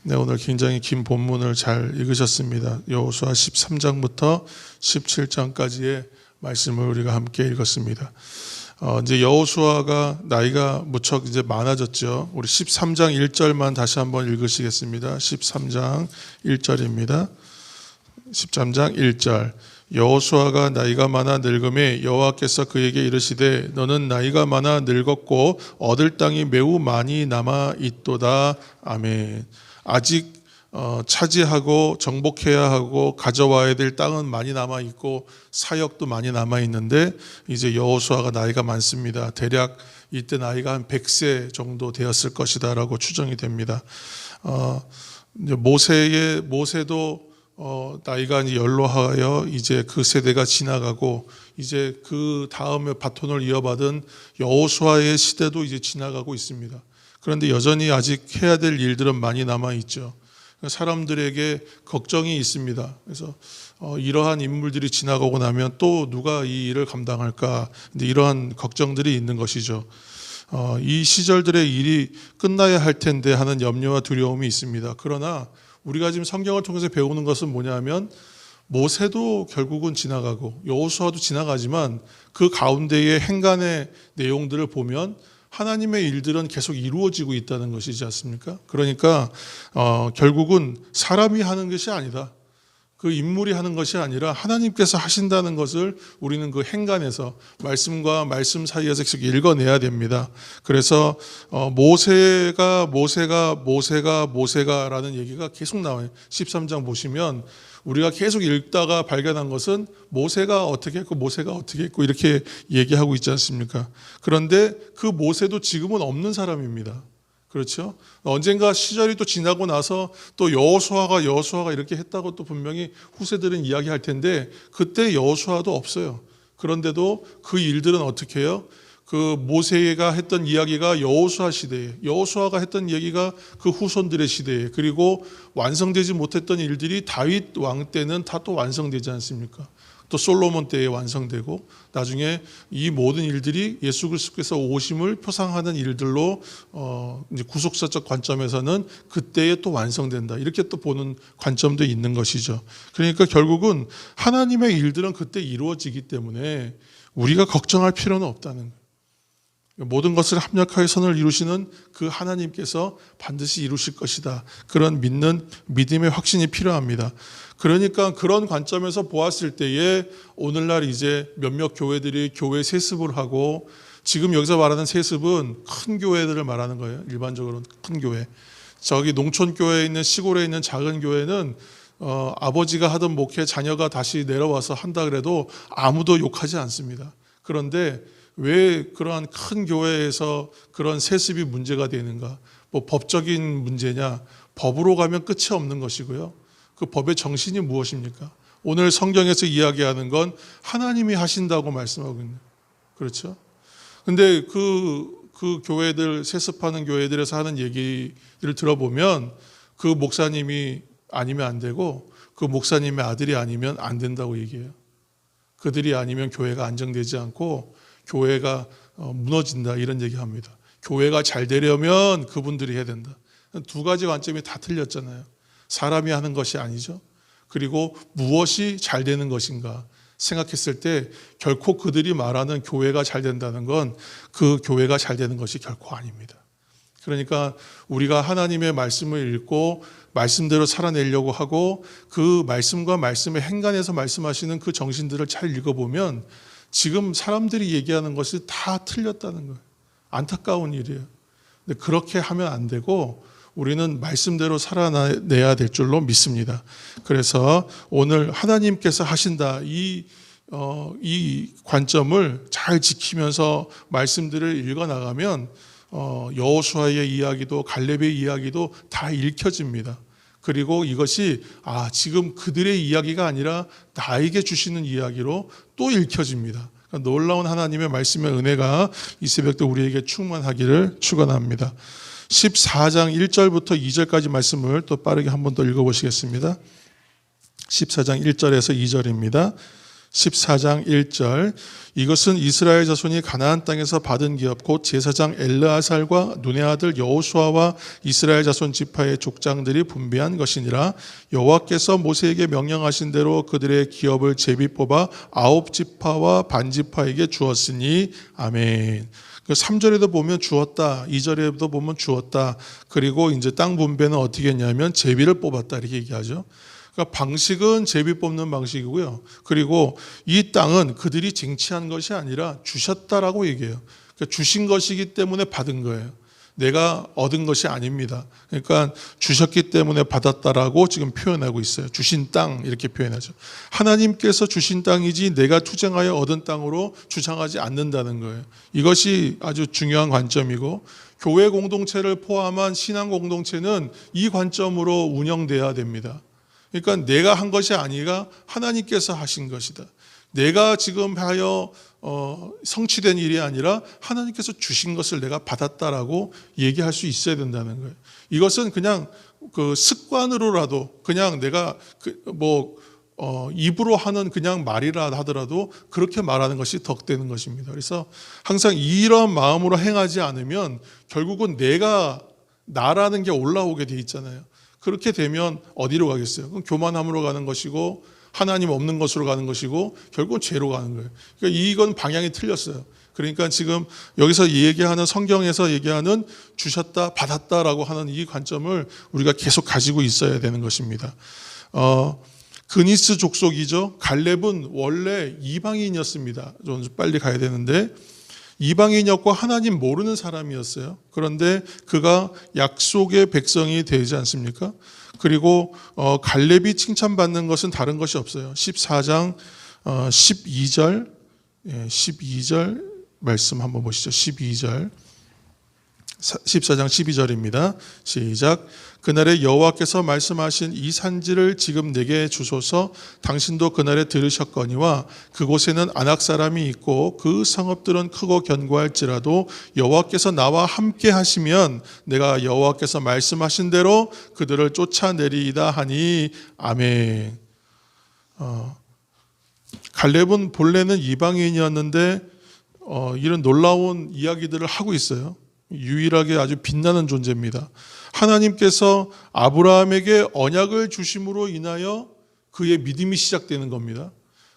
네, 오늘 굉장히 긴 본문을 잘 읽으셨습니다. 여호수아 13장부터 17장까지의 말씀을 우리가 함께 읽었습니다. 이제 여호수아가 나이가 무척 이제 많아졌죠. 우리 13장 1절만 다시 한번 읽으시겠습니다. 13장 1절입니다. 13장 1절. 여호수아가 나이가 많아 늙음에 여호와께서 그에게 이르시되 너는 나이가 많아 늙었고 얻을 땅이 매우 많이 남아 있도다. 아멘. 아직 차지하고 정복해야 하고 가져와야 될 땅은 많이 남아 있고 사역도 많이 남아 있는데 이제 여호수아가 나이가 많습니다. 대략 이때 나이가 한 100세 정도 되었을 것이다라고 추정이 됩니다. 이제 모세도 나이가 이제 연로하여 이제 그 세대가 지나가고 이제 그 다음에 바톤을 이어받은 여호수아의 시대도 이제 지나가고 있습니다. 그런데 여전히 아직 해야 될 일들은 많이 남아 있죠. 사람들에게 걱정이 있습니다. 그래서 이러한 인물들이 지나가고 나면 또 누가 이 일을 감당할까? 이러한 걱정들이 있는 것이죠. 이 시절들의 일이 끝나야 할 텐데 하는 염려와 두려움이 있습니다. 그러나 우리가 지금 성경을 통해서 배우는 것은 뭐냐면 모세도 결국은 지나가고 여호수아도 지나가지만 그 가운데의 행간의 내용들을 보면 하나님의 일들은 계속 이루어지고 있다는 것이지 않습니까? 그러니까 결국은 사람이 하는 것이 아니다. 그 인물이 하는 것이 아니라 하나님께서 하신다는 것을 우리는 그 행간에서 말씀과 말씀 사이에서 계속 읽어내야 됩니다. 그래서 모세가라는 얘기가 계속 나와요. 13장 보시면 우리가 계속 읽다가 발견한 것은 모세가 어떻게 했고 이렇게 얘기하고 있지 않습니까? 그런데 그 모세도 지금은 없는 사람입니다. 그렇죠? 언젠가 시절이 또 지나고 나서 또 여호수아가 이렇게 했다고 또 분명히 후세들은 이야기할 텐데 그때 여호수아도 없어요. 그런데도 그 일들은 어떻게 해요? 그 모세가 했던 이야기가 여호수아 시대에, 여호수아가 했던 얘기가 그 후손들의 시대에, 그리고 완성되지 못했던 일들이 다윗 왕 때는 다 또 완성되지 않습니까? 또 솔로몬 때에 완성되고 나중에 이 모든 일들이 예수 그리스도께서 오심을 표상하는 일들로 이제 구속사적 관점에서는 그때에 또 완성된다. 이렇게 또 보는 관점도 있는 것이죠. 그러니까 결국은 하나님의 일들은 그때 이루어지기 때문에 우리가 걱정할 필요는 없다는 거예요. 모든 것을 합력하여 선을 이루시는 그 하나님께서 반드시 이루실 것이다. 그런 믿는 믿음의 확신이 필요합니다. 그러니까 그런 관점에서 보았을 때에 오늘날 이제 몇몇 교회들이 교회 세습을 하고 지금 여기서 말하는 세습은 큰 교회들을 말하는 거예요. 일반적으로는 큰 교회. 저기 농촌 교회에 있는 시골에 있는 작은 교회는 아버지가 하던 목회 자녀가 다시 내려와서 한다 그래도 아무도 욕하지 않습니다. 그런데 왜 그러한 큰 교회에서 그런 세습이 문제가 되는가? 뭐 법적인 문제냐? 법으로 가면 끝이 없는 것이고요. 그 법의 정신이 무엇입니까? 오늘 성경에서 이야기하는 건 하나님이 하신다고 말씀하고 있는. 그렇죠? 근데 그 교회들, 세습하는 교회들에서 하는 얘기를 들어보면 그 목사님이 아니면 안 되고 그 목사님의 아들이 아니면 안 된다고 얘기해요. 그들이 아니면 교회가 안정되지 않고 교회가 무너진다 이런 얘기합니다. 교회가 잘 되려면 그분들이 해야 된다. 두 가지 관점이 다 틀렸잖아요. 사람이 하는 것이 아니죠. 그리고 무엇이 잘 되는 것인가 생각했을 때 결코 그들이 말하는 교회가 잘 된다는 건 그 교회가 잘 되는 것이 결코 아닙니다. 그러니까 우리가 하나님의 말씀을 읽고 말씀대로 살아내려고 하고 그 말씀과 말씀의 행간에서 말씀하시는 그 정신들을 잘 읽어보면 지금 사람들이 얘기하는 것이 다 틀렸다는 거예요. 안타까운 일이에요. 근데 그렇게 하면 안 되고 우리는 말씀대로 살아내야 될 줄로 믿습니다. 그래서 오늘 하나님께서 하신다 이 관점을 잘 지키면서 말씀들을 읽어나가면 여호수아의 이야기도 갈렙의 이야기도 다 읽혀집니다. 그리고 이것이 지금 그들의 이야기가 아니라 나에게 주시는 이야기로 또 읽혀집니다. 그러니까 놀라운 하나님의 말씀의 은혜가 이 새벽도 우리에게 충만하기를 축원합니다. 14장 1절부터 2절까지 말씀을 또 빠르게 한 번 더 읽어보시겠습니다. 14장 1절에서 2절입니다. 14장 1절 이것은 이스라엘 자손이 가나안 땅에서 받은 기업 곧 제사장 엘르아살과 눈의 아들 여호수아와 이스라엘 자손 지파의 족장들이 분배한 것이니라. 여호와께서 모세에게 명령하신 대로 그들의 기업을 제비 뽑아 9지파와 반지파에게 주었으니 아멘. 3절에도 보면 주었다, 2절에도 보면 주었다. 그리고 이제 땅 분배는 어떻게 했냐면 제비를 뽑았다 이렇게 얘기하죠. 그러니까 방식은 제비 뽑는 방식이고요. 그리고 이 땅은 그들이 쟁취한 것이 아니라 주셨다라고 얘기해요. 그러니까 주신 것이기 때문에 받은 거예요. 내가 얻은 것이 아닙니다. 그러니까 주셨기 때문에 받았다라고 지금 표현하고 있어요. 주신 땅 이렇게 표현하죠. 하나님께서 주신 땅이지 내가 투쟁하여 얻은 땅으로 주장하지 않는다는 거예요. 이것이 아주 중요한 관점이고 교회 공동체를 포함한 신앙 공동체는 이 관점으로 운영돼야 됩니다. 그러니까 내가 한 것이 아니라 하나님께서 하신 것이다. 내가 지금 하여 성취된 일이 아니라 하나님께서 주신 것을 내가 받았다라고 얘기할 수 있어야 된다는 거예요. 이것은 그냥 그 습관으로라도 그냥 내가 입으로 하는 그냥 말이라 하더라도 그렇게 말하는 것이 덕되는 것입니다. 그래서 항상 이런 마음으로 행하지 않으면 결국은 나라는 게 올라오게 돼 있잖아요. 그렇게 되면 어디로 가겠어요? 그럼 교만함으로 가는 것이고 하나님 없는 것으로 가는 것이고 결국은 죄로 가는 거예요. 그러니까 이건 방향이 틀렸어요. 그러니까 지금 여기서 얘기하는 성경에서 얘기하는 주셨다 받았다라고 하는 이 관점을 우리가 계속 가지고 있어야 되는 것입니다. 그니스 족속이죠. 갈렙은 원래 이방인이었습니다. 좀 빨리 가야 되는데 이방인이었고 하나님 모르는 사람이었어요. 그런데 그가 약속의 백성이 되지 않습니까? 그리고 갈렙이 칭찬받는 것은 다른 것이 없어요. 14장 12절 12절 말씀 한번 보시죠. 12절 14장 12절입니다. 시작. 그날에 여호와께서 말씀하신 이 산지를 지금 내게 주소서. 당신도 그날에 들으셨거니와 그곳에는 아낙 사람이 있고 그 성읍들은 크고 견고할지라도 여호와께서 나와 함께 하시면 내가 여호와께서 말씀하신 대로 그들을 쫓아내리이다 하니 아멘. 갈렙은 본래는 이방인이었는데 이런 놀라운 이야기들을 하고 있어요. 유일하게 아주 빛나는 존재입니다. 하나님께서 아브라함에게 언약을 주심으로 인하여 그의 믿음이 시작되는 겁니다.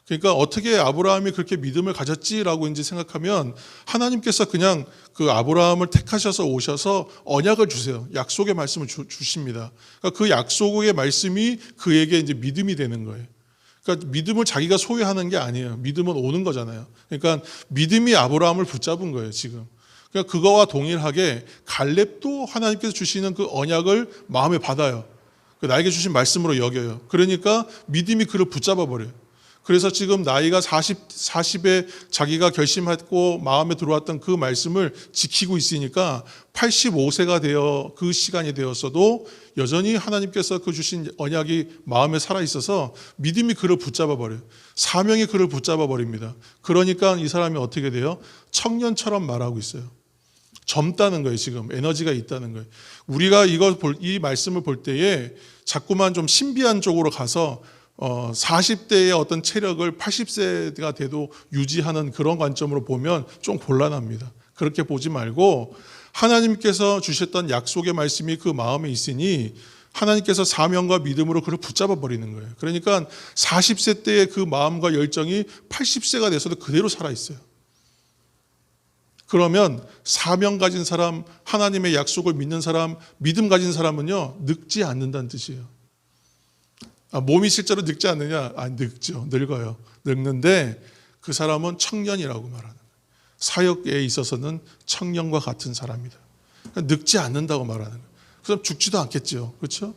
그러니까 어떻게 아브라함이 그렇게 믿음을 가졌지라고 이제 생각하면 하나님께서 그냥 그 아브라함을 택하셔서 오셔서 언약을 주세요. 약속의 말씀을 주십니다. 그러니까 그 약속의 말씀이 그에게 이제 믿음이 되는 거예요. 그러니까 믿음을 자기가 소유하는 게 아니에요. 믿음은 오는 거잖아요. 그러니까 믿음이 아브라함을 붙잡은 거예요, 지금. 그러니까 그거와 동일하게 갈렙도 하나님께서 주시는 그 언약을 마음에 받아요. 나에게 주신 말씀으로 여겨요. 그러니까 믿음이 그를 붙잡아 버려요. 그래서 지금 나이가 40에 자기가 결심했고 마음에 들어왔던 그 말씀을 지키고 있으니까 85세가 되어 그 시간이 되었어도 여전히 하나님께서 그 주신 언약이 마음에 살아있어서 믿음이 그를 붙잡아 버려요. 사명이 그를 붙잡아 버립니다. 그러니까 이 사람이 어떻게 돼요? 청년처럼 말하고 있어요. 젊다는 거예요. 지금 에너지가 있다는 거예요. 우리가 이 말씀을 볼 때에 자꾸만 좀 신비한 쪽으로 가서 40대의 어떤 체력을 80세가 돼도 유지하는 그런 관점으로 보면 좀 곤란합니다. 그렇게 보지 말고 하나님께서 주셨던 약속의 말씀이 그 마음에 있으니 하나님께서 사명과 믿음으로 그를 붙잡아 버리는 거예요. 그러니까 40세 때의 그 마음과 열정이 80세가 돼서도 그대로 살아있어요. 그러면 사명 가진 사람, 하나님의 약속을 믿는 사람, 믿음 가진 사람은요 늙지 않는다는 뜻이에요. 몸이 실제로 늙지 않느냐? 늙죠. 늙어요. 늙는데 그 사람은 청년이라고 말하는 거예요. 사역에 있어서는 청년과 같은 사람이다. 늙지 않는다고 말하는 거예요. 그 사람 죽지도 않겠죠. 그렇죠?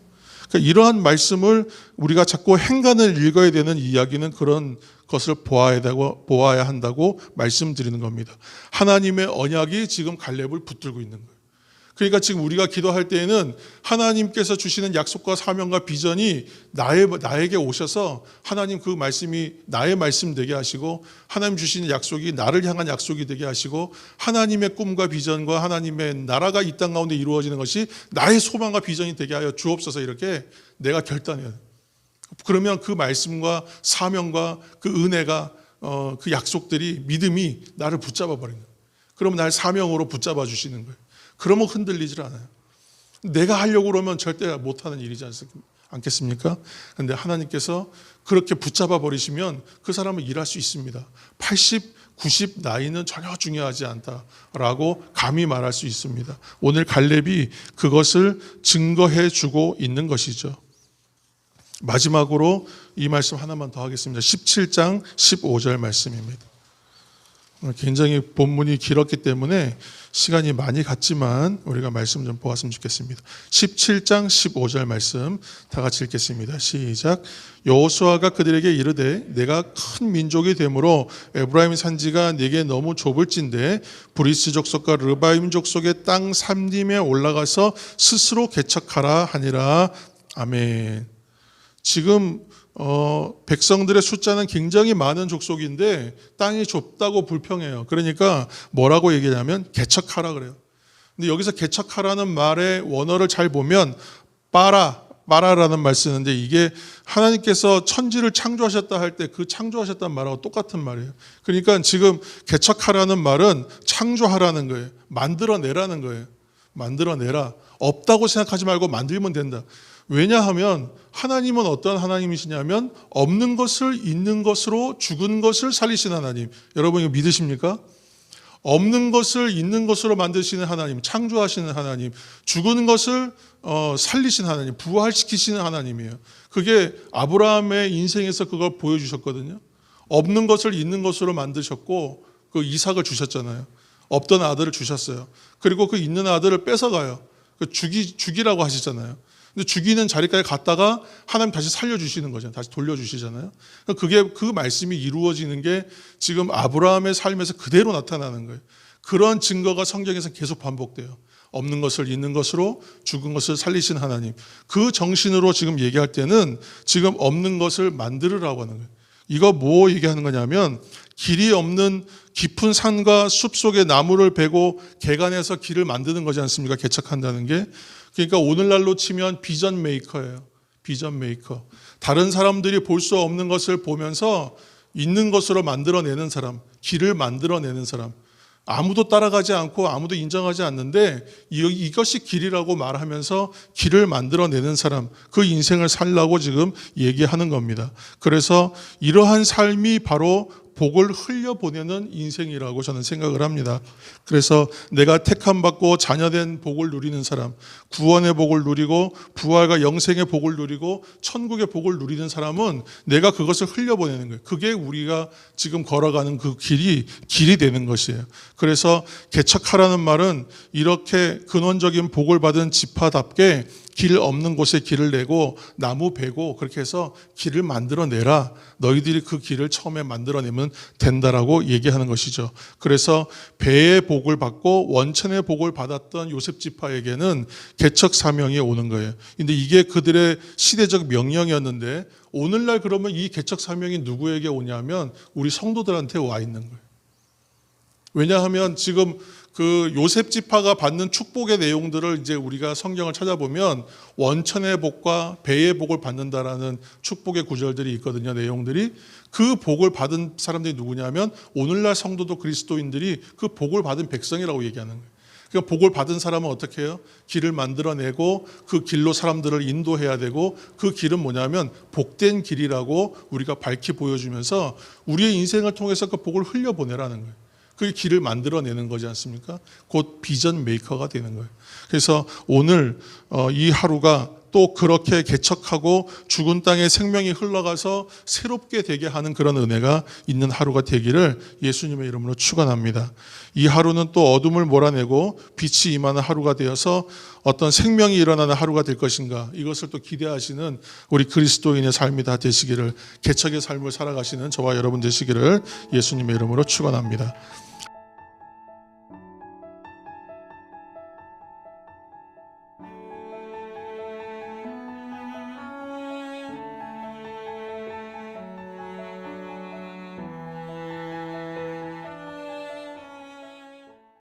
그러니까 이러한 말씀을 우리가 자꾸 행간을 읽어야 되는 이야기는 그런 것을 보아야 한다고 말씀드리는 겁니다. 하나님의 언약이 지금 갈렙을 붙들고 있는 거예요. 그러니까 지금 우리가 기도할 때에는 하나님께서 주시는 약속과 사명과 비전이 나에게 오셔서 하나님 그 말씀이 나의 말씀 되게 하시고 하나님 주시는 약속이 나를 향한 약속이 되게 하시고 하나님의 꿈과 비전과 하나님의 나라가 이 땅 가운데 이루어지는 것이 나의 소망과 비전이 되게 하여 주옵소서 이렇게 내가 결단해요. 그러면 그 말씀과 사명과 그 은혜가 그 약속들이 믿음이 나를 붙잡아 버리는 거예요. 그러면 날 사명으로 붙잡아 주시는 거예요. 그러면 흔들리질 않아요. 내가 하려고 그러면 절대 못하는 일이지 않겠습니까? 그런데 하나님께서 그렇게 붙잡아 버리시면 그 사람은 일할 수 있습니다. 80, 90 나이는 전혀 중요하지 않다라고 감히 말할 수 있습니다. 오늘 갈렙이 그것을 증거해 주고 있는 것이죠. 마지막으로 이 말씀 하나만 더 하겠습니다. 17장 15절 말씀입니다. 굉장히 본문이 길었기 때문에 시간이 많이 갔지만 우리가 말씀 좀 보았으면 좋겠습니다. 17장 15절 말씀 다 같이 읽겠습니다. 시작. 여호수아가 그들에게 이르되 내가 큰 민족이 되므로 에브라임 산지가 내게 너무 좁을진데 브리스 족속과 르바임 족속의 땅 삼림에 올라가서 스스로 개척하라 하니라. 아멘. 지금 백성들의 숫자는 굉장히 많은 족속인데 땅이 좁다고 불평해요. 그러니까 뭐라고 얘기하냐면 개척하라 그래요. 근데 여기서 개척하라는 말의 원어를 잘 보면 빠라라는 말 쓰는데 이게 하나님께서 천지를 창조하셨다 할 때 그 창조하셨다는 말하고 똑같은 말이에요. 그러니까 지금 개척하라는 말은 창조하라는 거예요. 만들어내라는 거예요. 만들어내라. 없다고 생각하지 말고 만들면 된다. 왜냐하면 하나님은 어떤 하나님이시냐면 없는 것을 있는 것으로 죽은 것을 살리시는 하나님. 여러분 이거 믿으십니까? 없는 것을 있는 것으로 만드시는 하나님, 창조하시는 하나님, 죽은 것을 살리시는 하나님, 부활시키시는 하나님이에요. 그게 아브라함의 인생에서 그걸 보여주셨거든요. 없는 것을 있는 것으로 만드셨고 그 이삭을 주셨잖아요. 없던 아들을 주셨어요. 그리고 그 있는 아들을 뺏어가요. 죽이라고 하시잖아요. 근데 죽이는 자리까지 갔다가 하나님 다시 살려주시는 거잖아요. 다시 돌려주시잖아요. 그게 그 말씀이 이루어지는 게 지금 아브라함의 삶에서 그대로 나타나는 거예요. 그런 증거가 성경에서 계속 반복돼요. 없는 것을 있는 것으로 죽은 것을 살리신 하나님. 그 정신으로 지금 얘기할 때는 지금 없는 것을 만들으라고 하는 거예요. 이거 뭐 얘기하는 거냐면 길이 없는 깊은 산과 숲 속에 나무를 베고 개간해서 길을 만드는 거지 않습니까? 개척한다는 게. 그러니까 오늘날로 치면 비전 메이커예요. 비전 메이커. 다른 사람들이 볼 수 없는 것을 보면서 있는 것으로 만들어내는 사람, 길을 만들어내는 사람. 아무도 따라가지 않고 아무도 인정하지 않는데 이것이 길이라고 말하면서 길을 만들어내는 사람, 그 인생을 살라고 지금 얘기하는 겁니다. 그래서 이러한 삶이 바로 복을 흘려보내는 인생이라고 저는 생각을 합니다. 그래서 내가 택함받고 자녀된 복을 누리는 사람, 구원의 복을 누리고 부활과 영생의 복을 누리고 천국의 복을 누리는 사람은 내가 그것을 흘려보내는 거예요. 그게 우리가 지금 걸어가는 그 길이 되는 것이에요. 그래서 개척하라는 말은 이렇게 근원적인 복을 받은 지파답게 길 없는 곳에 길을 내고 나무 베고 그렇게 해서 길을 만들어내라. 너희들이 그 길을 처음에 만들어내면 된다라고 얘기하는 것이죠. 그래서 배의 복을 받고 원천의 복을 받았던 요셉 지파에게는 개척 사명이 오는 거예요. 근데 이게 그들의 시대적 명령이었는데 오늘날 그러면 이 개척 사명이 누구에게 오냐면 우리 성도들한테 와 있는 거예요. 왜냐하면 지금 그 요셉 지파가 받는 축복의 내용들을 이제 우리가 성경을 찾아보면 원천의 복과 배의 복을 받는다라는 축복의 구절들이 있거든요. 내용들이. 그 복을 받은 사람들이 누구냐면 오늘날 성도도 그리스도인들이 그 복을 받은 백성이라고 얘기하는 거예요. 그러니까 복을 받은 사람은 어떻게 해요? 길을 만들어내고 그 길로 사람들을 인도해야 되고 그 길은 뭐냐면 복된 길이라고 우리가 밝히 보여주면서 우리의 인생을 통해서 그 복을 흘려보내라는 거예요. 그게 길을 만들어내는 거지 않습니까? 곧 비전 메이커가 되는 거예요. 그래서 오늘 이 하루가 또 그렇게 개척하고 죽은 땅에 생명이 흘러가서 새롭게 되게 하는 그런 은혜가 있는 하루가 되기를 예수님의 이름으로 축원합니다. 이 하루는 또 어둠을 몰아내고 빛이 임하는 하루가 되어서 어떤 생명이 일어나는 하루가 될 것인가, 이것을 또 기대하시는 우리 그리스도인의 삶이 다 되시기를, 개척의 삶을 살아가시는 저와 여러분 되시기를 예수님의 이름으로 축원합니다.